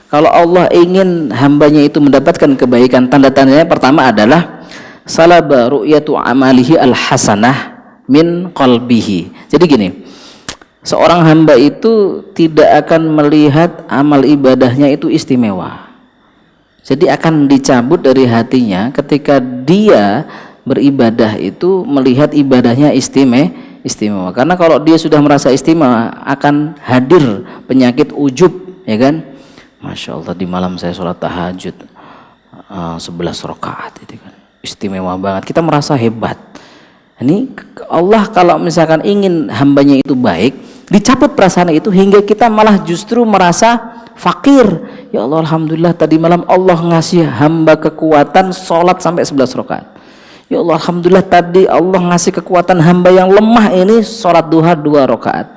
Kalau Allah ingin hambanya itu mendapatkan kebaikan, tanda-tandanya pertama adalah salaba ru'yatu amalihi al-hasanah min qalbihi. Jadi gini, seorang hamba itu tidak akan melihat amal ibadahnya itu istimewa. Jadi akan dicabut dari hatinya ketika dia beribadah itu melihat ibadahnya istimewa. Karena kalau dia sudah merasa istimewa akan hadir penyakit ujub, ya kan? Masya Allah, di malam saya sholat tahajud 11 rakaat itu kan istimewa banget, kita merasa hebat. Ini Allah kalau misalkan ingin hambanya itu baik, dicabut perasaan itu hingga kita malah justru merasa fakir. Ya Allah, alhamdulillah tadi malam Allah ngasih hamba kekuatan sholat sampai 11 rakaat. Ya Allah, alhamdulillah tadi Allah ngasih kekuatan hamba yang lemah ini sholat duha 2 rakaat.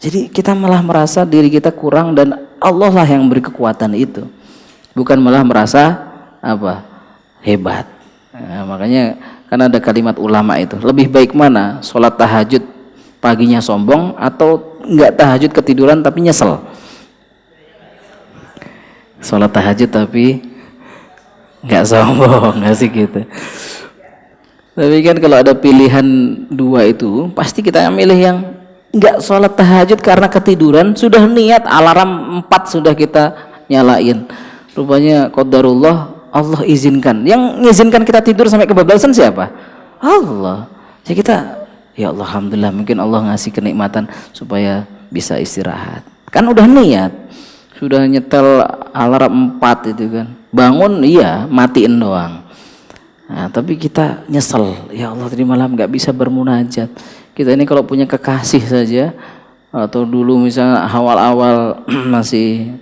Jadi kita malah merasa diri kita kurang dan Allah lah yang beri kekuatan itu, bukan malah merasa hebat. Nah, makanya kan ada kalimat ulama itu, lebih baik mana sholat tahajud paginya sombong atau enggak tahajud ketiduran tapi nyesel? Sholat tahajud tapi enggak sombong, nggak sih gitu. Tapi kan kalau ada pilihan dua itu pasti kita milih yang enggak sholat tahajud karena ketiduran, sudah niat alarm 4 sudah kita nyalain, rupanya qadarullah Allah izinkan. Yang mengizinkan kita tidur sampai kebablasan siapa? Allah. Jadi kita, ya Allah, alhamdulillah, mungkin Allah ngasih kenikmatan supaya bisa istirahat. Kan udah niat, sudah nyetel alarm 4 itu kan, bangun iya matiin doang. Nah, tapi kita nyesel, ya Allah tadi malam nggak bisa bermunajat. Kita ini kalau punya kekasih saja, atau dulu misalnya awal-awal masih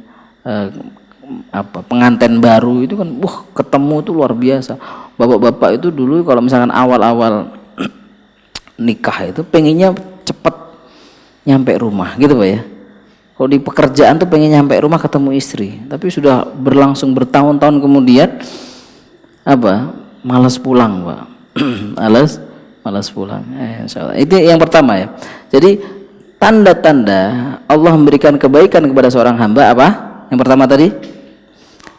pengantin baru itu kan, ketemu itu luar biasa. Bapak-bapak itu dulu kalau misalkan awal-awal nikah itu pengennya cepet nyampe rumah gitu Pak ya. Kalau di pekerjaan tuh pengen nyampe rumah ketemu istri, tapi sudah berlangsung bertahun-tahun kemudian malas pulang Pak. malas pulang. Insyaallah. Itu yang pertama ya. Jadi tanda-tanda Allah memberikan kebaikan kepada seorang hamba apa? Yang pertama tadi,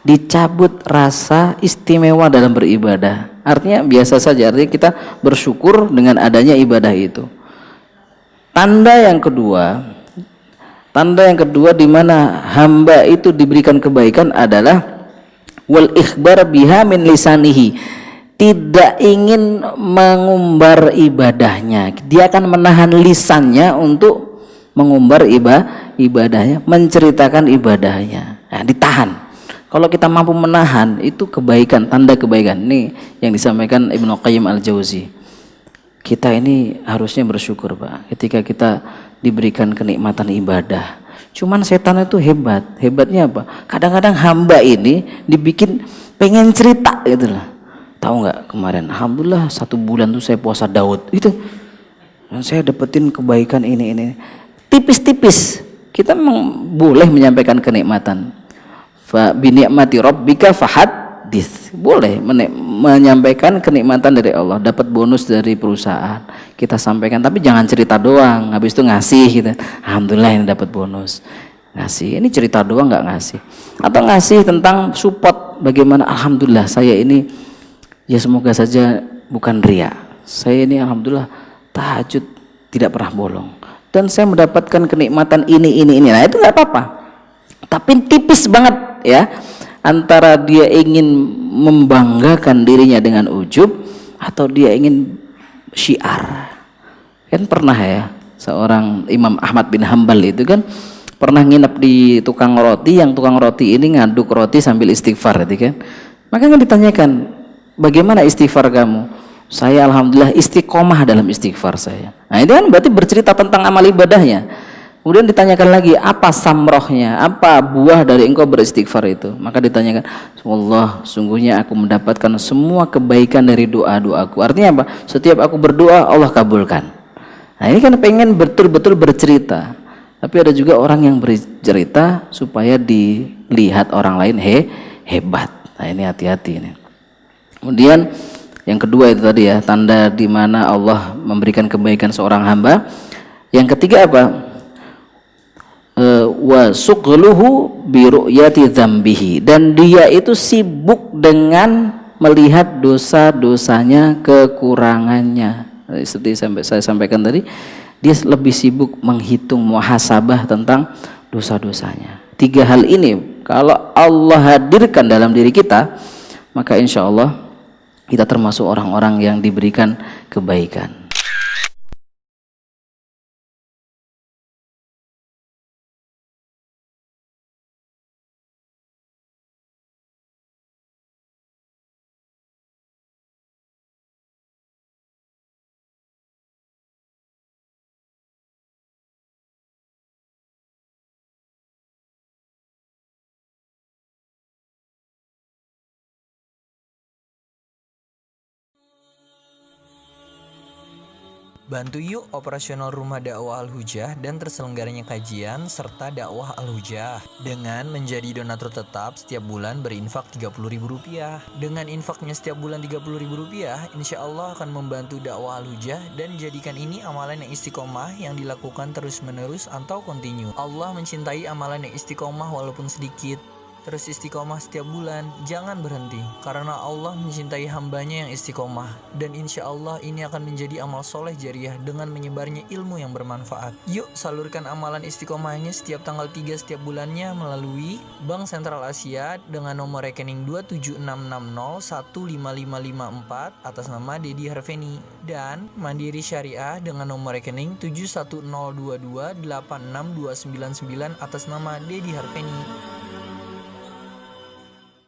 dicabut rasa istimewa dalam beribadah. Artinya biasa saja, artinya kita bersyukur dengan adanya ibadah itu. Tanda yang kedua di mana hamba itu diberikan kebaikan adalah wal ikhbar biha min lisanihi. Tidak ingin mengumbar ibadahnya, dia akan menahan lisannya untuk mengumbar ibadahnya, menceritakan ibadahnya. Nah, ditahan. Kalau kita mampu menahan, itu kebaikan, tanda kebaikan. Ini yang disampaikan Ibnu Qayyim Al-Jauzi. Kita ini harusnya bersyukur Pak, ketika kita diberikan kenikmatan ibadah. Cuman setan itu hebat. Hebatnya apa? Kadang-kadang hamba ini dibikin pengen cerita gitu lah. Tahu nggak kemarin, alhamdulillah 1 bulan tuh saya puasa Daud itu, dan saya dapetin kebaikan ini. Tipis-tipis kita memang boleh menyampaikan kenikmatan. Fa bi ni'mati rabbika fahaddits, boleh menyampaikan kenikmatan dari Allah, dapat bonus dari perusahaan kita sampaikan, tapi jangan cerita doang habis itu ngasih gitu. Alhamdulillah ini dapat bonus, ngasih. Ini cerita doang nggak ngasih. Atau ngasih tentang support, bagaimana alhamdulillah saya ini, ya semoga saja bukan ria, saya ini alhamdulillah tahajud tidak pernah bolong dan saya mendapatkan kenikmatan ini. Nah itu nggak apa-apa, tapi tipis banget ya antara dia ingin membanggakan dirinya dengan ujub atau dia ingin syiar. Kan pernah ya seorang Imam Ahmad bin Hambal itu kan pernah nginep di tukang roti, yang tukang roti ini ngaduk roti sambil istighfar gitu kan. Makanya ditanyakan, bagaimana istighfar kamu? Saya alhamdulillah istiqomah dalam istighfar saya. Nah itu kan berarti bercerita tentang amal ibadahnya. Kemudian ditanyakan lagi, apa samrohnya, apa buah dari engkau beristighfar itu? Maka ditanyakan, Allah, sungguhnya aku mendapatkan semua kebaikan dari doa-doaku. Artinya apa? Setiap aku berdoa Allah kabulkan. Nah ini kan pengen betul-betul bercerita. Tapi ada juga orang yang bercerita supaya dilihat orang lain hebat. Nah ini hati-hati ini. Kemudian yang kedua itu tadi ya, tanda di mana Allah memberikan kebaikan seorang hamba. Yang ketiga apa? wa sughluhu bi ru'yati dzambihi, dan dia itu sibuk dengan melihat dosa-dosanya, kekurangannya. Seperti saya sampaikan tadi, dia lebih sibuk menghitung muhasabah tentang dosa-dosanya. Tiga hal ini kalau Allah hadirkan dalam diri kita, maka insya Allah kita termasuk orang-orang yang diberikan kebaikan. Bantu yuk operasional Rumah Dakwah Al-Hujah dan terselenggaranya kajian serta dakwah Al-Hujah dengan menjadi donatur tetap setiap bulan berinfak Rp30.000. Dengan infaknya setiap bulan Rp30.000, insya Allah akan membantu dakwah Al-Hujah dan jadikan ini amalan yang istiqomah yang dilakukan terus-menerus atau kontinu. Allah mencintai amalan yang istiqomah walaupun sedikit. Terus istiqomah setiap bulan, jangan berhenti, karena Allah mencintai hambanya yang istiqomah. Dan insya Allah ini akan menjadi amal soleh jariah dengan menyebarnya ilmu yang bermanfaat. Yuk salurkan amalan istiqomahnya setiap tanggal 3 setiap bulannya melalui Bank Sentral Asia dengan nomor rekening 27660155554 atas nama Dedi Harveni, dan Mandiri Syariah dengan nomor rekening 7102286299 atas nama Dedi Harveni.